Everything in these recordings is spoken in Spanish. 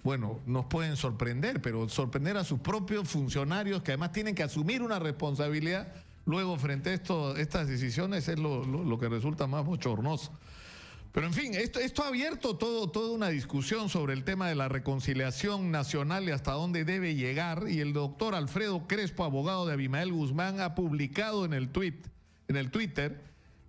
bueno, nos pueden sorprender, pero sorprender a sus propios funcionarios que además tienen que asumir una responsabilidad luego frente a estas decisiones es lo que resulta más bochornoso. Pero en fin, esto ha abierto toda una discusión sobre el tema de la reconciliación nacional y hasta dónde debe llegar, y el doctor Alfredo Crespo, abogado de Abimael Guzmán, ha publicado en el Twitter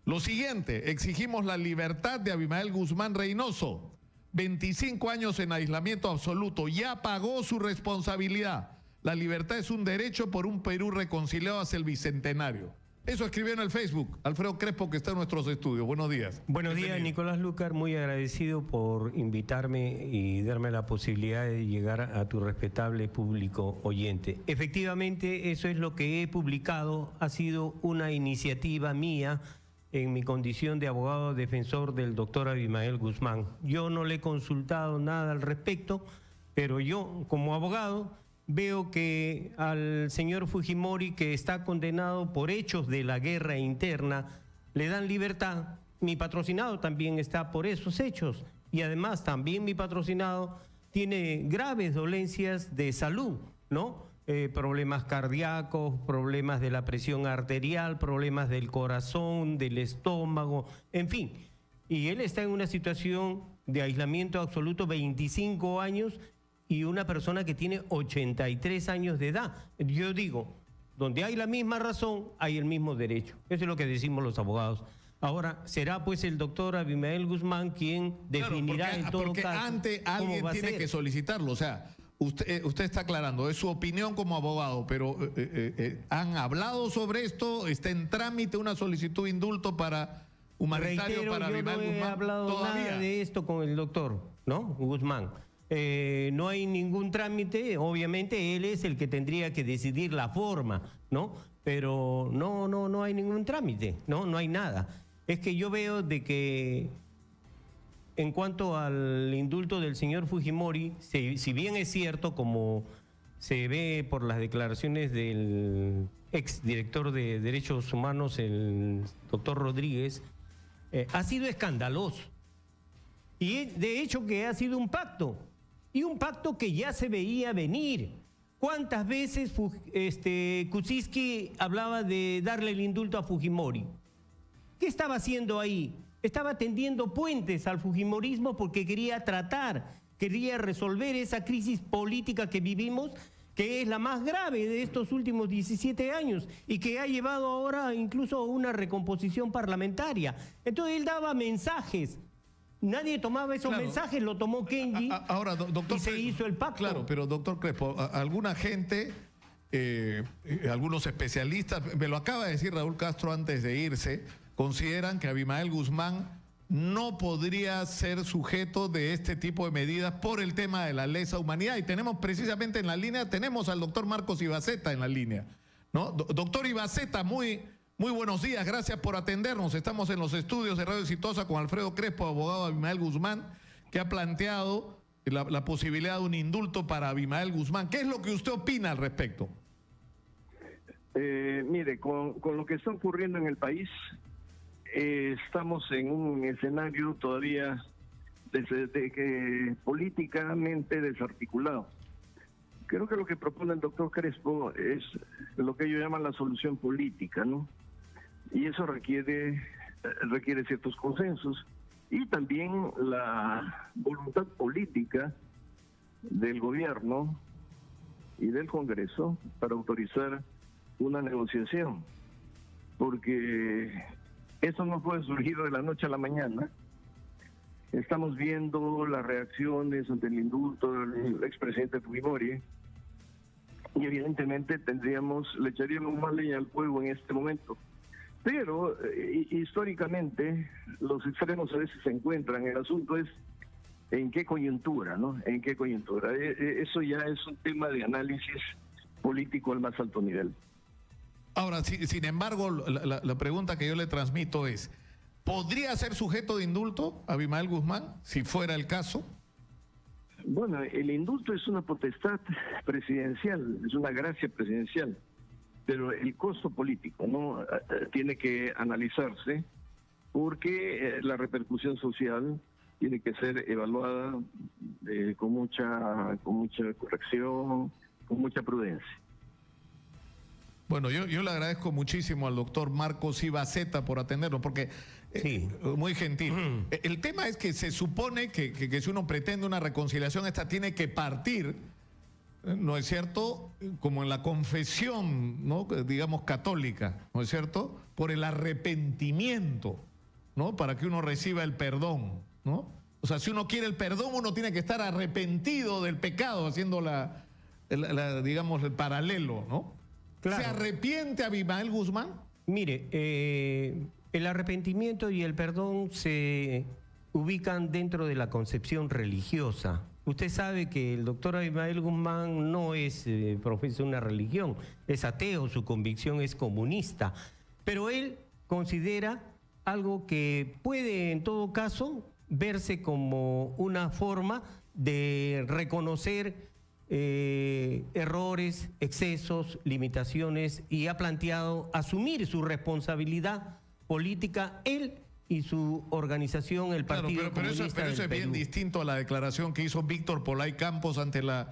lo siguiente: exigimos la libertad de Abimael Guzmán Reynoso, 25 años en aislamiento absoluto, ya pagó su responsabilidad. La libertad es un derecho por un Perú reconciliado hacia el Bicentenario. Eso escribió en el Facebook Alfredo Crespo, que está en nuestros estudios. Buenos días. Buenos días, Nicolás Lucar. Muy agradecido por invitarme y darme la posibilidad de llegar a tu respetable público oyente. Efectivamente, eso es lo que he publicado. Ha sido una iniciativa mía en mi condición de abogado defensor del doctor Abimael Guzmán. Yo no le he consultado nada al respecto, pero yo, como abogado, veo que al señor Fujimori, que está condenado por hechos de la guerra interna, le dan libertad. Mi patrocinado también está por esos hechos, y además también mi patrocinado tiene graves dolencias de salud, ¿no? Problemas cardíacos, problemas de la presión arterial, problemas del corazón, del estómago, en fin. Y él está en una situación de aislamiento absoluto, 25 años, y una persona que tiene 83 años de edad. Yo digo, donde hay la misma razón, hay el mismo derecho. Eso es lo que decimos los abogados. Ahora, será pues el doctor Abimael Guzmán quien definirá, claro, en todo caso, antes alguien tiene que solicitarlo. O sea, usted está aclarando, es su opinión como abogado, pero ¿han hablado sobre esto? ¿Está en trámite una solicitud de indulto para humanitario? Reitero, para Abimael Guzmán? Yo no he hablado nada de esto con el doctor, ¿no? Guzmán. No hay ningún trámite. Obviamente él es el que tendría que decidir la forma, ¿no? Pero no hay ningún trámite, no hay nada. Es que yo veo de que en cuanto al indulto del señor Fujimori, si bien es cierto, como se ve por las declaraciones del exdirector de Derechos Humanos, el doctor Rodríguez, ha sido escandaloso. Y de hecho que ha sido un pacto, y un pacto que ya se veía venir. ¿Cuántas veces Kuczynski hablaba de darle el indulto a Fujimori? ¿Qué estaba haciendo ahí? Estaba tendiendo puentes al fujimorismo porque quería quería resolver esa crisis política que vivimos, que es la más grave de estos últimos 17 años y que ha llevado ahora incluso a una recomposición parlamentaria. Entonces él daba mensajes. Nadie tomaba esos mensajes, lo tomó Kenji. Ahora, doctor, y se hizo el pacto. Claro, pero doctor Crespo, alguna gente, algunos especialistas, me lo acaba de decir Raúl Castro antes de irse, consideran que Abimael Guzmán no podría ser sujeto de este tipo de medidas por el tema de la lesa humanidad. Y tenemos precisamente en la línea, tenemos al doctor Marcos Ibaceta en la línea, ¿no? Doctor Ibaceta, muy buenos días, gracias por atendernos. Estamos en los estudios de Radio Exitosa con Alfredo Crespo, abogado de Abimael Guzmán, que ha planteado la posibilidad de un indulto para Abimael Guzmán. ¿Qué es lo que usted opina al respecto? Mire, con lo que está ocurriendo en el país, estamos en un escenario todavía políticamente desarticulado. Creo que lo que propone el doctor Crespo es lo que ellos llaman la solución política, ¿no? Y eso requiere ciertos consensos y también la voluntad política del gobierno y del Congreso para autorizar una negociación, porque eso no puede surgir de la noche a la mañana. Estamos viendo las reacciones ante el indulto del expresidente Fujimori y evidentemente le echaríamos más leña al fuego en este momento. Pero históricamente los extremos a veces se encuentran. El asunto es en qué coyuntura, ¿no? En qué coyuntura. Eso ya es un tema de análisis político al más alto nivel. Ahora, sin embargo, la pregunta que yo le transmito es, ¿podría ser sujeto de indulto Abimael Guzmán, si fuera el caso? Bueno, el indulto es una potestad presidencial, es una gracia presidencial, pero el costo político no tiene que analizarse porque la repercusión social tiene que ser evaluada con mucha corrección, con mucha prudencia. Bueno, yo le agradezco muchísimo al doctor Marcos Ibaceta por atendernos, porque Sí. Muy gentil. El tema es que se supone que si uno pretende una reconciliación, esta tiene que partir, ¿no es cierto?, como en la confesión, ¿no?, digamos católica, ¿no es cierto?, por el arrepentimiento, ¿no?, para que uno reciba el perdón, ¿no? O sea, si uno quiere el perdón, uno tiene que estar arrepentido del pecado, haciendo digamos, el paralelo, ¿no? Claro. ¿Se arrepiente Abimael Guzmán? Mire, el arrepentimiento y el perdón se ubican dentro de la concepción religiosa. Usted sabe que el doctor Abimael Guzmán no es profesa una religión, es ateo, su convicción es comunista, pero él considera algo que puede en todo caso verse como una forma de reconocer errores, excesos, limitaciones, y ha planteado asumir su responsabilidad política él y su organización, el Partido Comunista pero eso del es bien Perú. distinto a la declaración que hizo Víctor Polay Campos ante la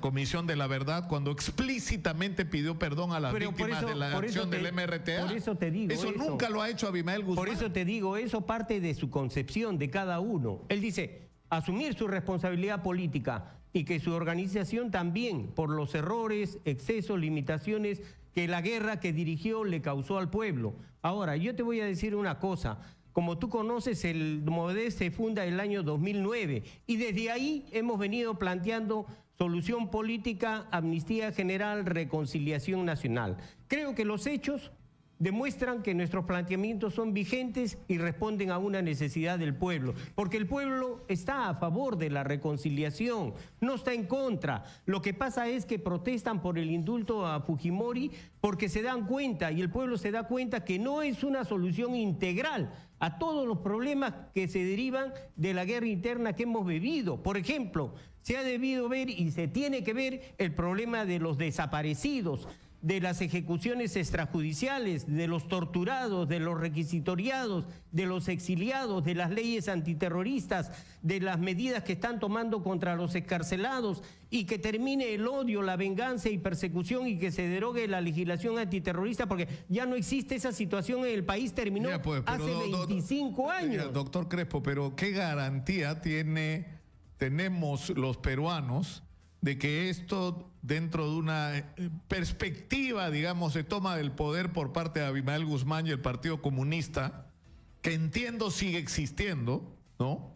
Comisión de la Verdad, cuando explícitamente pidió perdón a las víctimas de la acción del MRTA. Por eso te digo eso nunca lo ha hecho Abimael Guzmán. Por eso te digo, eso parte de su concepción de cada uno. Él dice, asumir su responsabilidad política y que su organización también, por los errores, excesos, limitaciones que la guerra que dirigió le causó al pueblo. Ahora, yo te voy a decir una cosa. Como tú conoces, el MOVED se funda en el año 2009 y desde ahí hemos venido planteando solución política, amnistía general, reconciliación nacional. Creo que los hechos demuestran que nuestros planteamientos son vigentes y responden a una necesidad del pueblo, porque el pueblo está a favor de la reconciliación, no está en contra. Lo que pasa es que protestan por el indulto a Fujimori porque se dan cuenta, y el pueblo se da cuenta, que no es una solución integral a todos los problemas que se derivan de la guerra interna que hemos vivido. Por ejemplo, se ha debido ver y se tiene que ver el problema de los desaparecidos, de las ejecuciones extrajudiciales, de los torturados, de los requisitoriados, de los exiliados, de las leyes antiterroristas, de las medidas que están tomando contra los excarcelados, y que termine el odio, la venganza y persecución, y que se derogue la legislación antiterrorista, porque ya no existe esa situación en el país, terminó hace 25 años. Doctor Crespo, pero ¿qué garantía tenemos los peruanos de que esto, dentro de una perspectiva, digamos, de toma del poder por parte de Abimael Guzmán y el Partido Comunista, que entiendo sigue existiendo, ¿no?,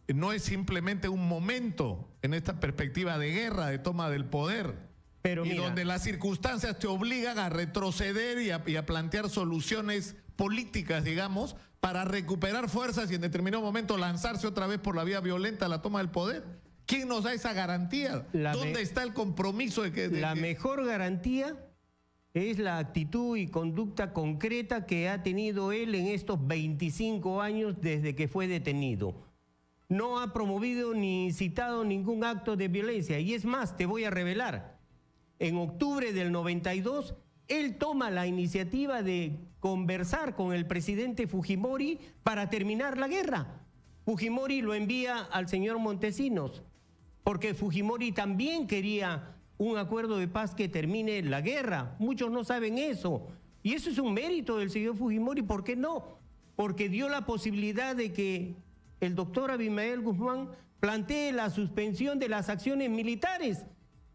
no es simplemente un momento en esta perspectiva de guerra, de toma del poder, pero y mira, donde las circunstancias te obligan a retroceder y a plantear soluciones políticas, digamos, para recuperar fuerzas y en determinado momento lanzarse otra vez por la vía violenta a la toma del poder? ¿Quién nos da esa garantía? ¿Dónde está el compromiso de que... La mejor garantía es la actitud y conducta concreta que ha tenido él en estos 25 años desde que fue detenido. No ha promovido ni incitado ningún acto de violencia. Y es más, te voy a revelar. En octubre del 92, él toma la iniciativa de conversar con el presidente Fujimori para terminar la guerra. Fujimori lo envía al señor Montesinos, porque Fujimori también quería un acuerdo de paz que termine la guerra. Muchos no saben eso. Y eso es un mérito del señor Fujimori. ¿Por qué no? Porque dio la posibilidad de que el doctor Abimael Guzmán plantee la suspensión de las acciones militares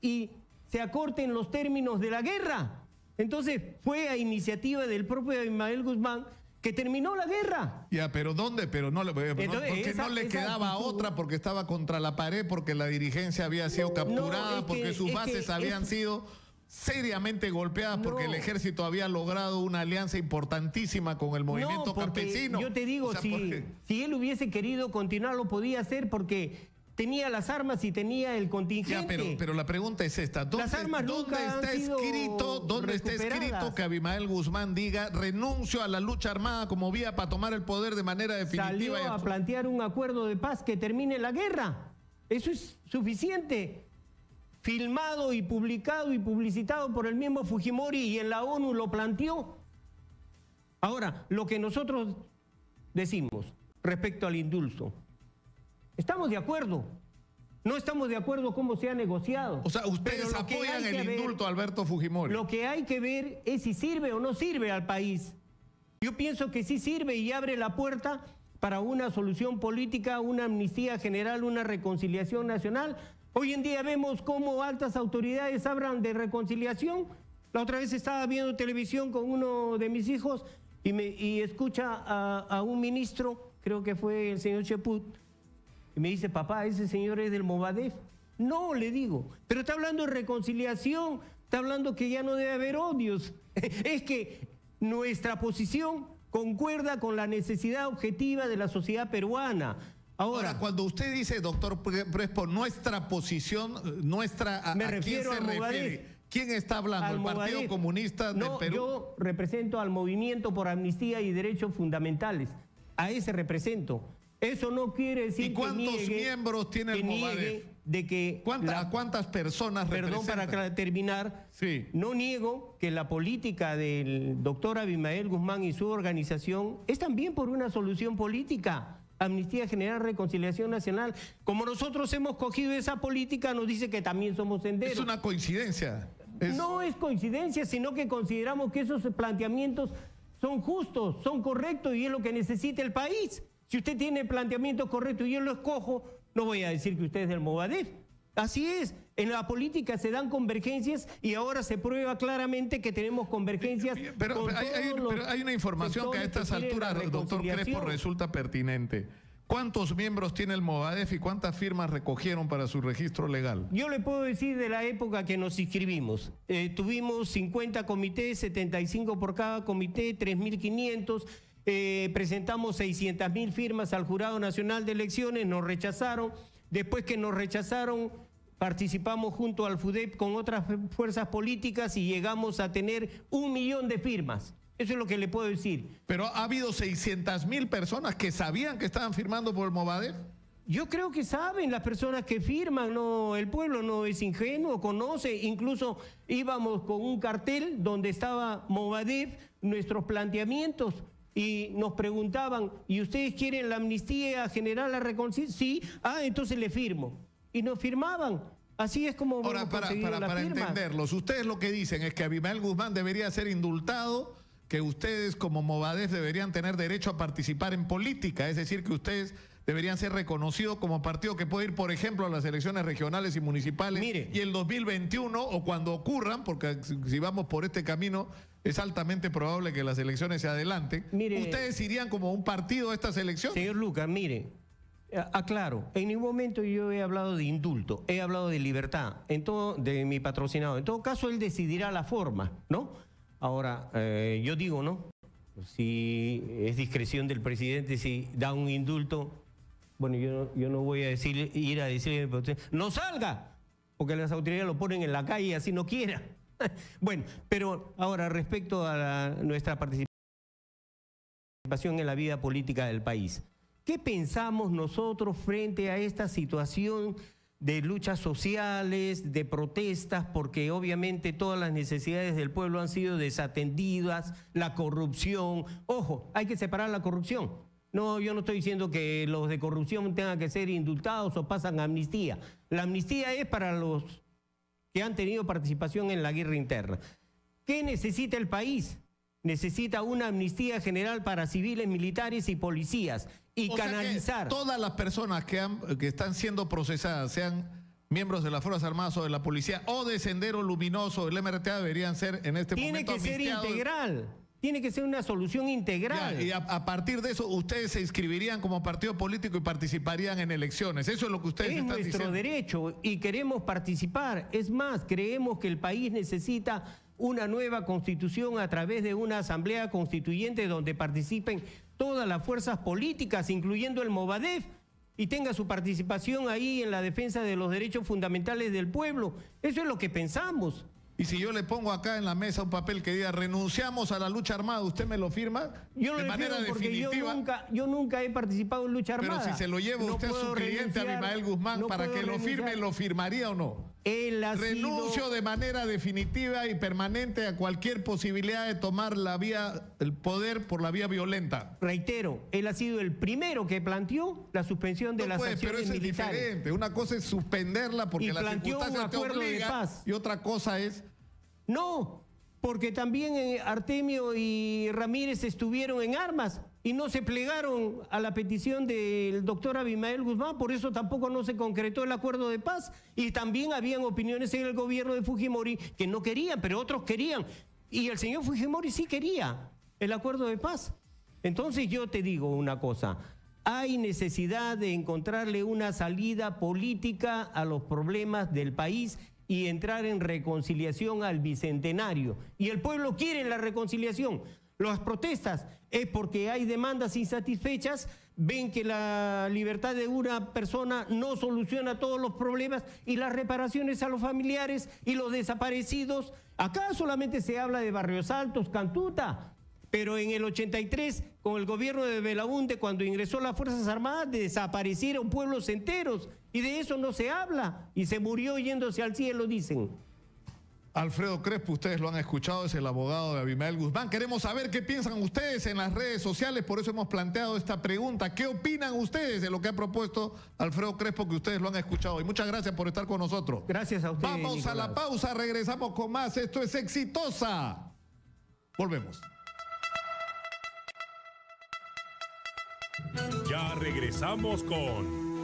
y se acorten los términos de la guerra. Entonces fue a iniciativa del propio Abimael Guzmán que terminó la guerra. Ya, pero ¿dónde? Pero no, porque no le quedaba otra, porque estaba contra la pared, porque la dirigencia había sido capturada, porque sus bases habían sido seriamente golpeadas, porque el ejército había logrado una alianza importantísima con el movimiento campesino. Yo te digo, si él hubiese querido continuar, lo podía hacer, porque tenía las armas y tenía el contingente. Ya, pero la pregunta es esta. ¿Dónde está escrito que Abimael Guzmán diga renuncio a la lucha armada como vía para tomar el poder de manera definitiva? Salió a plantear un acuerdo de paz que termine la guerra. Eso es suficiente. Filmado y publicado y publicitado por el mismo Fujimori, y en la ONU lo planteó. Ahora, lo que nosotros decimos, respecto al indulto. Estamos de acuerdo. No estamos de acuerdo cómo se ha negociado. O sea, ustedes apoyan el indulto a Alberto Fujimori. Lo que hay que ver es si sirve o no sirve al país. Yo pienso que sí sirve y abre la puerta para una solución política, una amnistía general, una reconciliación nacional. Hoy en día vemos cómo altas autoridades hablan de reconciliación. La otra vez estaba viendo televisión con uno de mis hijos y escucha a un ministro, creo que fue el señor Cheput, y me dice, papá, ese señor es del Movadef. No, le digo, pero está hablando de reconciliación, está hablando que ya no debe haber odios. Es que nuestra posición concuerda con la necesidad objetiva de la sociedad peruana. Ahora, cuando usted dice, doctor Crespo, nuestra posición, nuestra, me refiero ¿a quién se refiere? ¿Quién está hablando? ¿El Partido Comunista del Perú? Yo represento al Movimiento por Amnistía y Derechos Fundamentales. A ese represento. Eso no quiere decir ¿Y cuántos miembros tiene el Movadef? ¿Cuántas personas representan? Perdón, para terminar, sí. No niego que la política del doctor Abimael Guzmán y su organización es también por una solución política. Amnistía General, Reconciliación Nacional. Como nosotros hemos cogido esa política, nos dice que también somos senderos. Es una coincidencia. No es coincidencia, sino que consideramos que esos planteamientos son justos, son correctos y es lo que necesita el país. Si usted tiene planteamientos correctos y yo lo escojo, no voy a decir que usted es del Movadef. Así es, en la política se dan convergencias y ahora se prueba claramente que tenemos convergencias. Pero hay una información que a estas alturas, doctor Crespo, resulta pertinente. ¿Cuántos miembros tiene el Movadef y cuántas firmas recogieron para su registro legal? Yo le puedo decir de la época que nos inscribimos. Tuvimos 50 comités, 75 por cada comité, 3.500. Presentamos 600.000 firmas al Jurado Nacional de Elecciones, nos rechazaron. Después que nos rechazaron, participamos junto al FUDEP con otras fuerzas políticas y llegamos a tener 1 millón de firmas. Eso es lo que le puedo decir. Pero ha habido 600.000 personas que sabían que estaban firmando por el Movadef. Yo creo que saben las personas que firman, no, el pueblo no es ingenuo, conoce. Incluso íbamos con un cartel donde estaba Movadef, nuestros planteamientos. Y nos preguntaban, ¿y ustedes quieren la amnistía general, la reconciliación? Sí, entonces le firmo. Y nos firmaban. Así es como... Ahora, para entenderlos, ustedes lo que dicen es que Abimael Guzmán debería ser indultado, que ustedes como Movadef deberían tener derecho a participar en política, es decir, que ustedes deberían ser reconocidos como partido que puede ir, por ejemplo, a las elecciones regionales y municipales. Mire, y el 2021 o cuando ocurran, porque si vamos por este camino es altamente probable que las elecciones se adelanten. Mire, ¿ustedes irían como un partido a estas elecciones? Señor Lucas, mire, aclaro, en ningún momento yo he hablado de indulto, he hablado de libertad, de mi patrocinado. En todo caso, él decidirá la forma, ¿no? Ahora, yo digo, ¿no? Si es discreción del presidente, si da un indulto, bueno, yo no voy a ir a decirle, no salga, porque las autoridades lo ponen en la calle así no quiera. Bueno, pero ahora respecto a nuestra participación en la vida política del país, ¿qué pensamos nosotros frente a esta situación de luchas sociales, de protestas, porque obviamente todas las necesidades del pueblo han sido desatendidas, la corrupción? Ojo, hay que separar la corrupción. No, yo no estoy diciendo que los de corrupción tengan que ser indultados o pasan amnistía. La amnistía es para los que han tenido participación en la guerra interna. ¿Qué necesita el país? Necesita una amnistía general para civiles, militares y policías y canalizar. Todas las personas que están siendo procesadas, sean miembros de las Fuerzas Armadas o de la Policía o de Sendero Luminoso, el MRTA, deberían ser en este momento amnistiados. Tiene que ser integral. Tiene que ser una solución integral. Ya, y a partir de eso, ustedes se inscribirían como partido político y participarían en elecciones. Eso es lo que ustedes están diciendo. Es nuestro derecho y queremos participar. Es más, creemos que el país necesita una nueva constitución a través de una asamblea constituyente donde participen todas las fuerzas políticas, incluyendo el Movadef, y tenga su participación ahí en la defensa de los derechos fundamentales del pueblo. Eso es lo que pensamos. Y si yo le pongo acá en la mesa un papel que diga renunciamos a la lucha armada, ¿usted me lo firma? Yo de manera definitiva. Yo nunca he participado en lucha armada. Pero si se lo lleva usted a su cliente, Abimael Guzmán, para que lo firme, ¿lo firmaría o no? Él ha renuncio sido... de manera definitiva y permanente a cualquier posibilidad de tomar el poder por la vía violenta. Reitero, él ha sido el primero que planteó la suspensión de las Pero sanciones eso es militares. diferente. Una cosa es suspenderla porque Y la planteó un circunstancia te acuerdo de obliga, paz. y otra cosa es... No, porque también Artemio y Ramírez estuvieron en armas y no se plegaron a la petición del doctor Abimael Guzmán, por eso tampoco no se concretó el acuerdo de paz. Y también habían opiniones en el gobierno de Fujimori que no querían, pero otros querían. Y el señor Fujimori sí quería el acuerdo de paz. Entonces yo te digo una cosa, hay necesidad de encontrarle una salida política a los problemas del país y entrar en reconciliación al bicentenario. Y el pueblo quiere la reconciliación. Las protestas es porque hay demandas insatisfechas, ven que la libertad de una persona no soluciona todos los problemas y las reparaciones a los familiares y los desaparecidos. Acá solamente se habla de Barrios Altos, Cantuta, pero en el 83, con el gobierno de Belaúnde, cuando ingresó las Fuerzas Armadas, desaparecieron pueblos enteros y de eso no se habla y se murió yéndose al cielo, dicen. Alfredo Crespo, ustedes lo han escuchado, es el abogado de Abimael Guzmán. Queremos saber qué piensan ustedes en las redes sociales, por eso hemos planteado esta pregunta. ¿Qué opinan ustedes de lo que ha propuesto Alfredo Crespo, que ustedes lo han escuchado? Y muchas gracias por estar con nosotros. Gracias a ustedes, Vamos Nicolás. a la pausa, regresamos con más. Esto es Exitosa. Volvemos. Ya regresamos con